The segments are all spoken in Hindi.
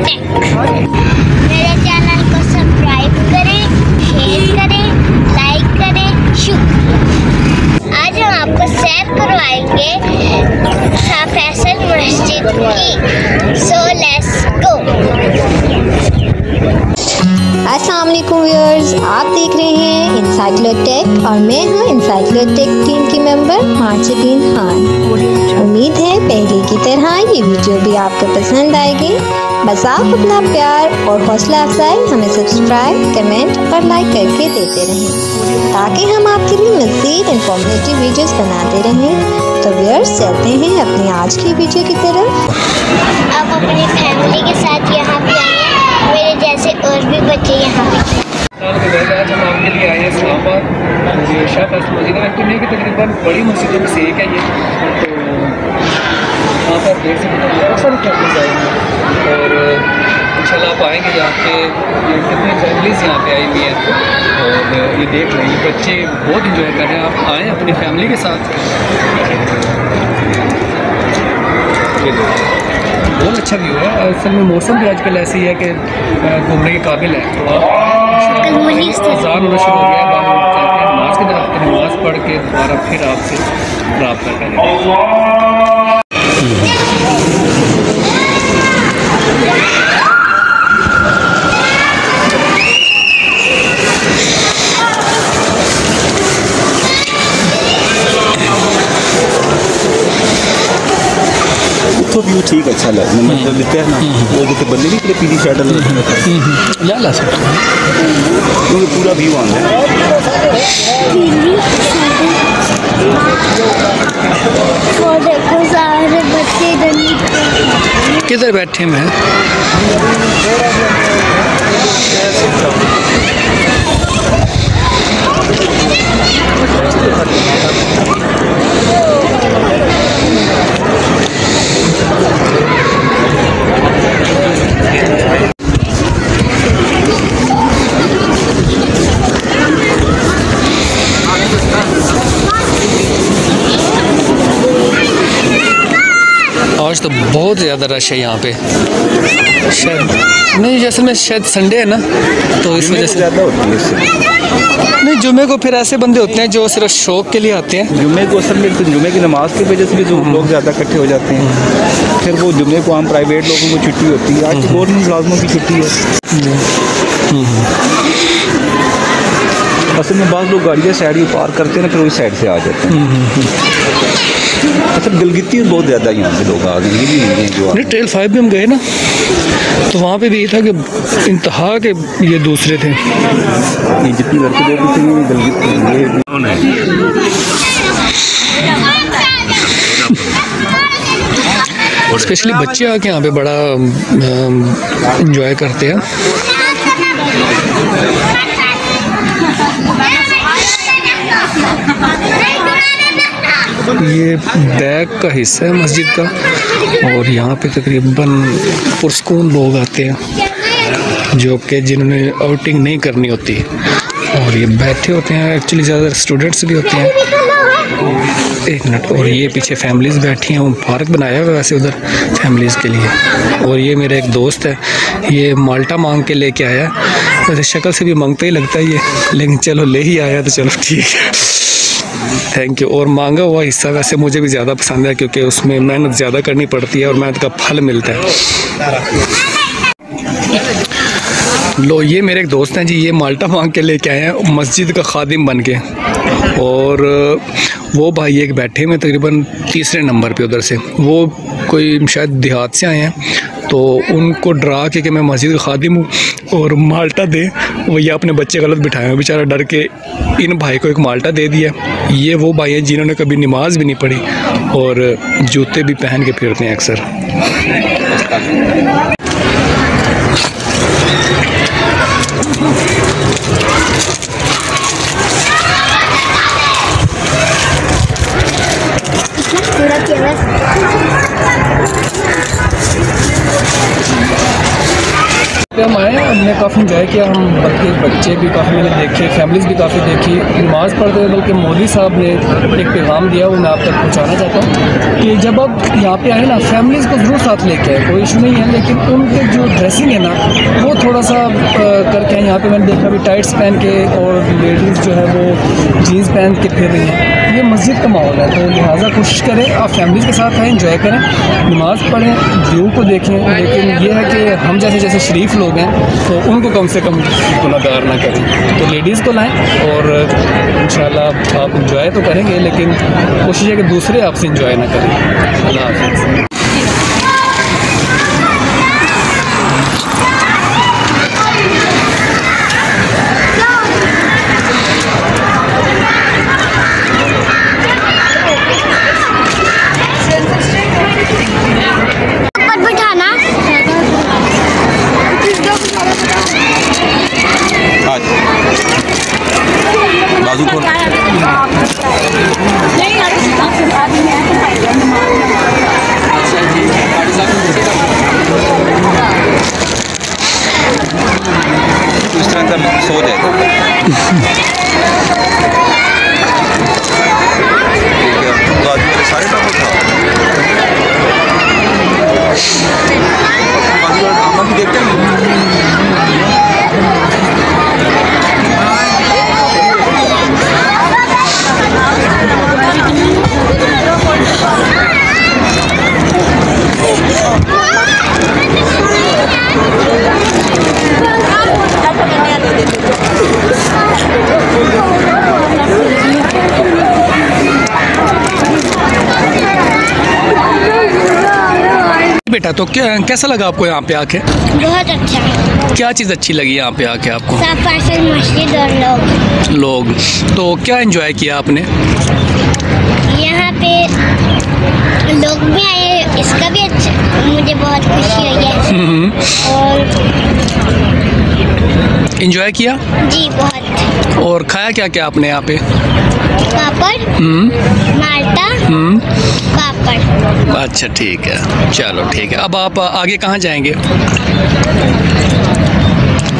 टेक। मेरे चैनल को सब्सक्राइब करें, शेयर करें, लाइक करें। शुक्रिया। आज हम आपको सैर करवाएंगे फैसल मस्जिद की। So let's go. अस्सलाम वालेकुम व्यूअर्स, आप देख रहे हैं इनसाइक्लोटेक और मैं हूं इनसाइक्लोटेक टीम की मेंबर मार्जिदीन खान। उम्मीद है पहले की तरह ये वीडियो भी आपको पसंद आएगी। बस आप अपना प्यार और हौसला अफजाई हमें सब्सक्राइब, कमेंट और लाइक करके देते रहें ताकि हम आपके लिए मज़ीद इंफॉर्मेटिव वीडियोस बनाते रहें। तो व्यूअर्स चलते हैं अपनी आज की वीडियो की तरफ। आप अपनी फैमिली के साथ यहाँ पे आए हैं, मेरे जैसे और भी बच्चे यहाँ पे। आज हम आपके लिए आए हैं इस्लामाबाद। ये शाह फैसल मस्जिद है दुनिया की तकरीबन बड़ी मस्जिदों में से एक है। ये तो यहाँ पर देख सकते हैं बहुत सारी फैमिलीज आए हैं और इंशाल्लाह आप आएँगे यहाँ पे। कितनी फैमिलीज यहाँ पे आई हुई हैं और ये देख रहे हैं, बच्चे बहुत इंजॉय कर रहे हैं। आप आएँ अपनी फैमिली के साथ। ये बहुत अच्छा व्यू है। असल में मौसम भी आजकल ऐसी है कि घूमने के काबिल है। तो अज़ान होना शुरू हो गया है। हम चलते हैं नमाज की तरफ। नमाज पढ़ के दोबारा फिर आपसे रब्ता करेंगे। तो व्यू ठीक अच्छा लगता है, मतलब लेते हैं ना वो जो बंदे भी पूरे पीली शर्ट ला सकते हैं क्योंकि पूरा व्यू आना है। देखो सारे बच्चे किधर बैठे हैं? आज तो बहुत ज़्यादा रश है यहाँ पे। शायद नहीं, जैसे में शायद संडे है ना, तो इस वजह से ज़्यादा होती है इससे। नहीं, जुमे को फिर ऐसे बंदे होते हैं जो सिर्फ शौक के लिए आते हैं। जुमे को असल में जुमे की नमाज की वजह से भी जो लोग ज़्यादा इकट्ठे हो जाते हैं। फिर वो जुमे को हम प्राइवेट लोगों को छुट्टी होती है। आज तो गवर्नमेंट मुलाजमों की छुट्टी है। असल में बाद लोग गाड़ियाँ साइड ही पार करते हैं ना, फिर वही साइड से आ जाते हैं। अच्छा, गिलगिती बहुत ज़्यादा यहाँ पे लोग आ गए। ये भी नहीं जो नहीं, ट्रेल 5 भी हम गए ना, तो वहाँ पे भी ये था कि इंतहा के ये दूसरे थे। ये जितनी लड़के लोग थे ये गिलगिती स्पेशली बच्चे आके यहाँ पे बड़ा इंजॉय करते हैं। ये बैक का हिस्सा है मस्जिद का और यहाँ पे तकरीबन पुरस्कून लोग आते हैं जो कि जिन्होंने आउटिंग नहीं करनी होती और ये बैठे होते हैं। एक्चुअली ज़्यादा स्टूडेंट्स भी होते हैं। एक मिनट। और ये पीछे फैमिलीज़ बैठी हैं। वो पार्क बनाया हुआ है वैसे उधर फैमिलीज़ के लिए। और ये मेरा एक दोस्त है, ये माल्टा मांग के लेके आया। वैसे शक्ल से भी मांगता ही लगता है ये, लेकिन चलो ले ही आया तो चलो ठीक है, थैंक यू। और मांगा हुआ हिस्सा वैसे मुझे भी ज़्यादा पसंद है क्योंकि उसमें मेहनत ज़्यादा करनी पड़ती है और मेहनत का फल मिलता है। लो, ये मेरे एक दोस्त हैं जी, ये माल्टा मांग के लेके आए हैं मस्जिद का खादिम बन के। और वो भाई एक बैठे हुए तकरीबन तीसरे नंबर पे उधर से। वो कोई शायद देहात से आए हैं, तो उनको डरा के कि मैं मस्जिद का खादिम हूँ और माल्टा दे, वो ये अपने बच्चे गलत बिठाए हैं। बेचारा डर के इन भाई को एक माल्टा दे दिया। ये वो भाई हैं जिन्होंने कभी नमाज भी नहीं पढ़ी और जूते भी पहन के फिरते हैं अक्सर। पे हम आए, हमने काफ़ी इंजॉय किया। हम बल्कि बच्चे भी काफ़ी मैंने देखे, फैमिलीज़ भी काफ़ी देखी। नमाज़ पढ़ते हुए बल्कि मौलवी साहब ने एक पैगाम दिया, वो मैं आप तक पहुँचाना चाहता हूँ कि जब आप यहाँ पे आए ना, फैमिलीज़ को ज़रूर साथ लेके आए, कोई इशू नहीं है, लेकिन उनके जो ड्रेसिंग है ना वो थोड़ा सा करके आए। यहाँ पे मैंने देखा भी टाइट्स पहन के और लेडीज़ जो है वो जीन्स पहन के फिर रही हैं। ये मस्जिद का माहौल है, तो लिहाजा कोशिश करें आप फैमिली के साथ आएँ, इंजॉय करें, नमाज़ पढ़ें, व्यू को देखें। लेकिन ये है कि हम जैसे शरीफ लोग हैं तो उनको कम से कम गुनाहगार ना करें। तो लेडीज़ को लाएं और इंशाल्लाह आप इंजॉय तो करेंगे, लेकिन कोशिश है कि दूसरे आपसे इंजॉय ना करें। अल्लाह हाफ़िज़। बाजू खोल। इस तरह का सो जाएगा। बाजू मेरे सारे टापक था। बाजू वाला भी देखते हैं। बेटा तो कैसा लगा आपको यहाँ पे आके? बहुत अच्छा। क्या चीज़ अच्छी लगी यहाँ पे आके आपको? सब मस्जिद और लोग। तो क्या एंजॉय किया आपने? यहाँ पे लोग भी आए, इसका भी अच्छा, मुझे बहुत खुशी हुई है। और एंजॉय किया जी बहुत। और खाया क्या क्या आपने यहाँ पे? पापड़, माल्टा, पापड़। अच्छा ठीक है, चलो ठीक है। अब आप आगे कहाँ जाएंगे?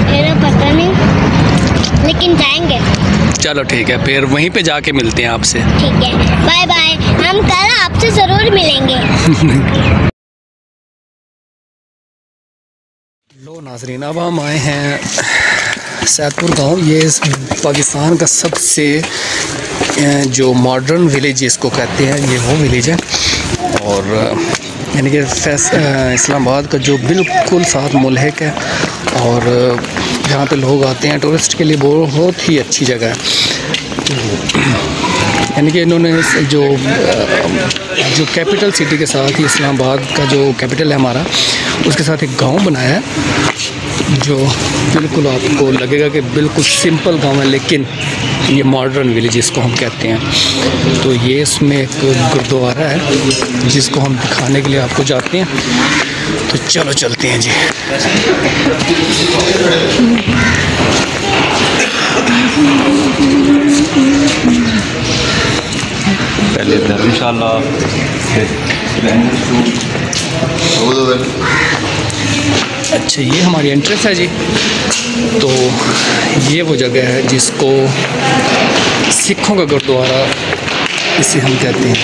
मेरा पता नहीं, लेकिन जाएंगे। चलो ठीक है, फिर वहीं पे जाके मिलते हैं आपसे। ठीक है, बाय बाय। हम कल आपसे ज़रूर मिलेंगे। लो नाज़रीन, अब हम आए हैं सैदपुर गांव। ये पाकिस्तान का सबसे जो मॉडर्न विलेज जिसको कहते हैं, ये वो विलेज है। और यानी कि इस्लामाबाद का जो बिल्कुल साथ मुल्हिक है, और जहाँ पे लोग आते हैं टूरिस्ट के लिए, बहुत ही अच्छी जगह है। यानी कि इन्होंने जो कैपिटल सिटी के साथ ही, इस्लामाबाद का जो कैपिटल है हमारा, उसके साथ एक गांव बनाया है जो बिल्कुल आपको लगेगा कि बिल्कुल सिंपल गांव है, लेकिन ये मॉडर्न विलेज इसको हम कहते हैं। तो ये इसमें एक गुरुद्वारा है जिसको हम दिखाने के लिए आपको जाते हैं। तो चलो चलते हैं जी। पहले धर्मशाला, अच्छा ये हमारी एंट्रेंस है जी। तो ये वो जगह है जिसको सिखों का गुरुद्वारा इसे हम कहते हैं।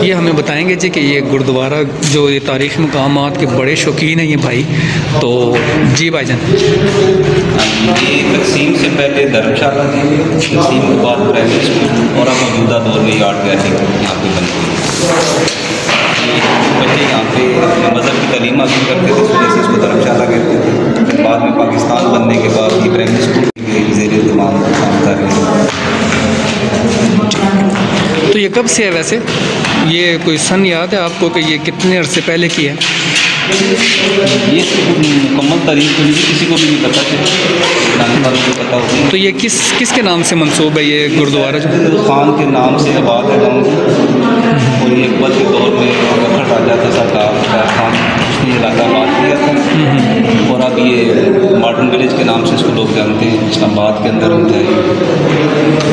ये हमें बताएंगे जी कि ये गुरुद्वारा जो ये तारीख़ी मकामात के बड़े शौकीन हैं ये भाई। तो जी भाईजान, ये तकसीम से पहले धर्मशाला थी, तकसीम के बाद प्राइमरी स्कूल, और अब मौजूदा दौर में आर्ट गैलरी यहाँ पे बनती है। बच्चे यहाँ पे मज़हब की तालीम हासिल करते थे, इस वजह से इसको धर्मशाला कहते थे। फिर बाद में पाकिस्तान बनने के बाद ये प्राइमरी स्कूल के ज़ेर इंतज़ाम काम कर रहे हैं। तो ये कब से है वैसे? ये कोई सन याद है आपको कि ये कितने अरसे पहले की है? ये मुकम्मल तारीख तो नहीं, किसी को भी नहीं पता, पुराने वालों को पता होगी। तो ये किसके नाम से मंसूब है ये गुरुद्वारा जो? खान के नाम से आबाद है गाँव, और ये अकबर के दौर में अखड़ राजा था सरदार खान, उसने इलाका आबाद किया था। और अब ये मॉडर्न विलेज के नाम से इसको लोग जानते हैं। इस्लामाबाद के अंदर होता है,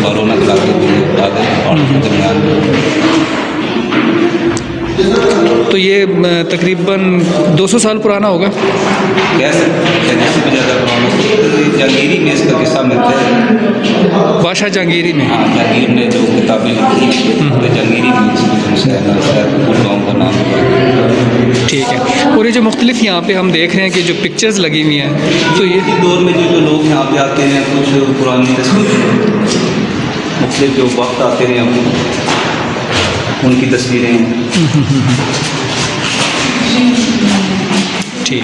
बारोना इलाके में आगे पहाड़ के दरमियान में। तो ये तकरीबन 200 साल पुराना होगा। कैसे भी ज़्यादा पुराना, जहांगीरी में इसका किस्सा मिलता है। बादशाह जहांगीरी में? हाँ, जहांगीर ने जो किताबें लिखी तो जहांगीरी में गाँव का नाम। ठीक है। और ये जो मुख्तलिफ यहाँ पे हम देख रहे हैं कि जो पिक्चर्स लगी हुई हैं, तो ये दौर में जो लोग यहाँ पे आते हैं, कुछ पुरानी तस्वीरें, मुख्तलिफ जो वक्त आते हैं उनकी तस्वीरें। ठीक।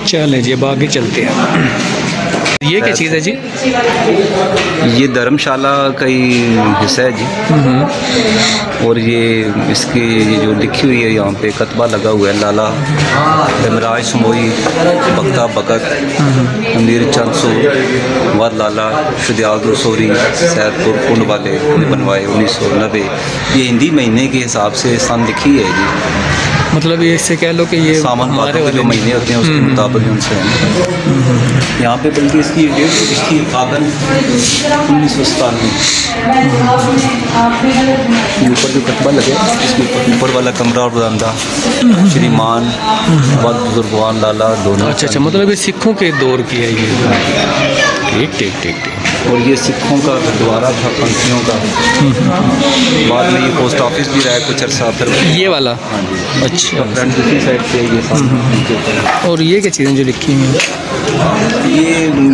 चलें जी, अब आगे चलते हैं। ये क्या चीज़ है जी? ये धर्मशाला का ही हिस्सा है जी। और ये इसकी जो लिखी हुई है यहाँ पे कतबा लगा हुआ है, लाला इमराज समोई बख्ता बकत अमीर चंदसो व लाला शुजाउद्दीन सोरी सैदपुर कुंड वाले ने बनवाए 1990। ये हिंदी महीने के हिसाब से सन लिखी है जी। मतलब ये इससे कह लो कि ये सामान हमारे वाले जो महीने होते हैं उसके मुताबिक उनसे यहाँ पे, बल्कि इसकी डेट लिखी आगन 1997। ऊपर जो कतबा लगे इसके ऊपर वाला कमरा और बरामदा श्रीमान व बुजुर्गवान लाला दोनों। अच्छा, मतलब ये सिखों के दौर की है ये। ठीक। और ये सिखों का गुरुद्वारा था, पंथियों का। बाद में ये पोस्ट ऑफिस भी रहा है कुछ अर्सा फिर। ये वाला? हाँ जी। अच्छा, फ्रंट दूसरी साइड से ये। और ये क्या चीज़ें जो लिखी हुई हैं? ये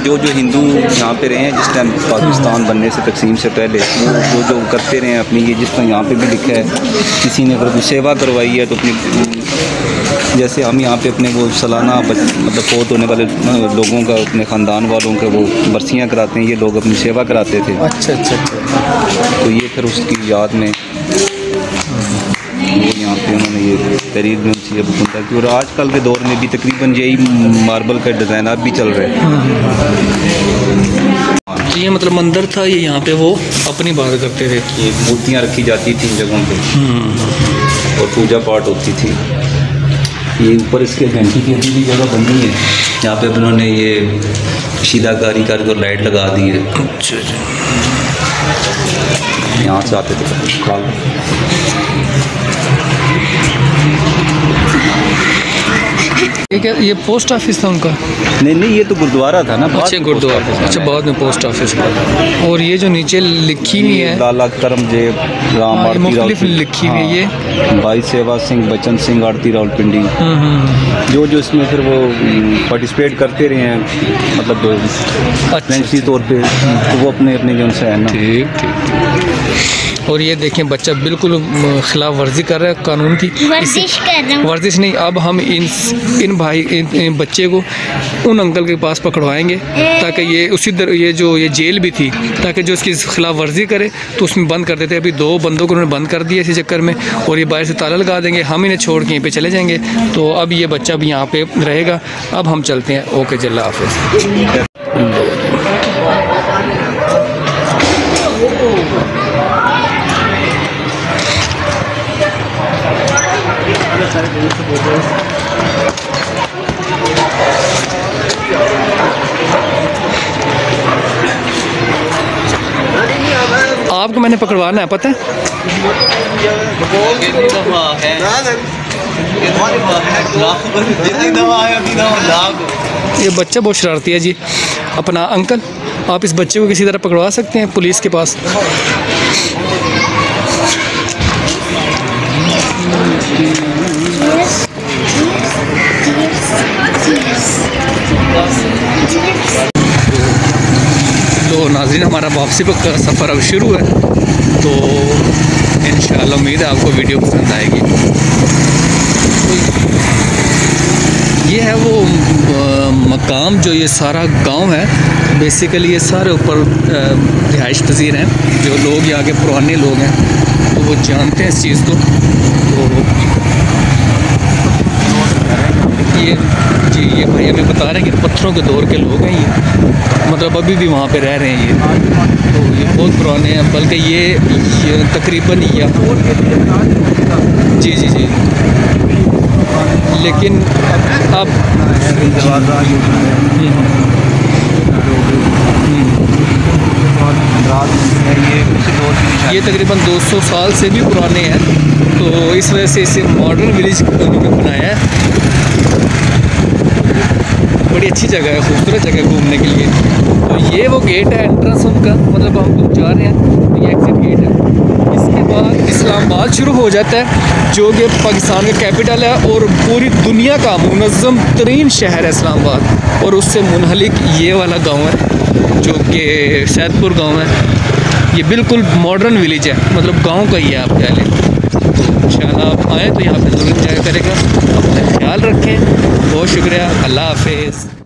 जो हिंदू यहाँ पे रहे हैं जिस टाइम पाकिस्तान बनने से तकसीम से पहले, वो जो करते रहे हैं अपनी, ये जिस तरह यहाँ पे भी लिखा है, किसी ने अगर कोई सेवा करवाई है तो अपनी, जैसे हम यहाँ पे अपने वो सालाना मतलब फोत होने वाले लोगों का, अपने ख़ानदान वालों का वो बरसियाँ कराते हैं, ये लोग अपनी सेवा कराते थे। अच्छा। तो ये फिर उसकी याद में वो यहाँ पे उन्होंने ये तहरीर में उनसे बुकंदा की। और आजकल के दौर में भी तकरीबन यही मार्बल का डिज़ाइन अब भी चल रहा है। तो ये मतलब मंदिर था, ये यहाँ पे वो अपनी बात करते थे। ये मूर्तियाँ रखी जाती थी इन जगहों पे और पूजा पाठ होती थी। ये ऊपर इसके घंटी की अभी भी जगह बनी है, यहाँ पे उन्होंने ये शीदाकारी करके लाइट लगा दी है। अच्छा। यहाँ से आते थे। ये पोस्ट ऑफिस था उनका? नहीं, ये तो गुरुद्वारा था ना। अच्छा, गुरुद्वारा। अच्छा, बाद में पोस्ट ऑफिस था। और ये जो नीचे लिखी हुई है, लाला करमजेब राम आरती मुख्तलिफ लिखी हुई है। ये भाई सेवा सिंह, बचन सिंह, आरती रावलपिंडी, जो इसमें फिर वो पार्टिसिपेट करते रहे हैं, मतलब फ्रेंडली तौर पे, तो वो अपने जो उनसे है ना। ठीक। और ये देखें, बच्चा बिल्कुल खिलाफ वर्जी कर रहा है कानून की। वर्जिश कर रहा हूँ। वर्जिश नहीं, अब हम इन बच्चे को उन अंकल के पास पकड़वाएंगे ताकि ये उसी ये जेल भी थी, ताकि जो इसकी खिलाफ वर्जी करे तो उसमें बंद कर देते। अभी 2 बंदों को उन्होंने बंद कर दिया इसी चक्कर में, और ये बाहर से ताला लगा देंगे, हम इन्हें छोड़ के यहीं पे चले जाएंगे। तो अब ये बच्चा भी यहाँ पे रहेगा। अब हम चलते हैं। ओके, जल्ला हाफिज़। आपको मैंने पकड़वाना है, पता है? ये बच्चा बहुत शरारती है जी अपना। अंकल, आप इस बच्चे को किसी तरह पकड़वा सकते हैं पुलिस के पास? तो नाज़रीन, हमारा वापसी का सफ़र अब शुरू है। तो इंशाल्लाह उम्मीद है आपको वीडियो पसंद आएगी। ये है वो मकाम जो ये सारा गांव है। बेसिकली ये सारे ऊपर रिहाइश पजीर हैं, जो लोग यहाँ के पुराने लोग हैं तो वो जानते हैं इस चीज़ को। तो ये भाई हमें बता रहे हैं कि पत्थरों के दौर के लोग हैं ये, मतलब अभी भी वहाँ पे रह रहे हैं ये। तो ये बहुत पुराने हैं, बल्कि ये तकरीबन जी जी जी, लेकिन अब ये तकरीबन 200 साल से भी पुराने हैं, तो इस वजह से इसे मॉडर्न विलेज उन्होंने बनाया है। बड़ी अच्छी जगह है, खूबसूरत जगह घूमने के लिए। तो ये वो गेट है एंट्रेंस उनका, मतलब हम लोग जा रहे हैं तो ये एग्जिट गेट है। इसके बाद इस्लामाबाद शुरू हो जाता है, जो कि पाकिस्तान का कैपिटल है और पूरी दुनिया का मुनज़्ज़म तरीन शहर है इस्लामाबाद। और उससे मुनहलिक ये वाला गांव है जो कि सैदपुर गांव है। ये बिल्कुल मॉडर्न विलेज है, मतलब गांव का ही है आप कह लें। तो इंशाल्लाह आप आएँ तो यहाँ पे ज़रूर एंजॉय करेगा। अपना ख्याल रखें, बहुत शुक्रिया, अल्लाह हाफिज़।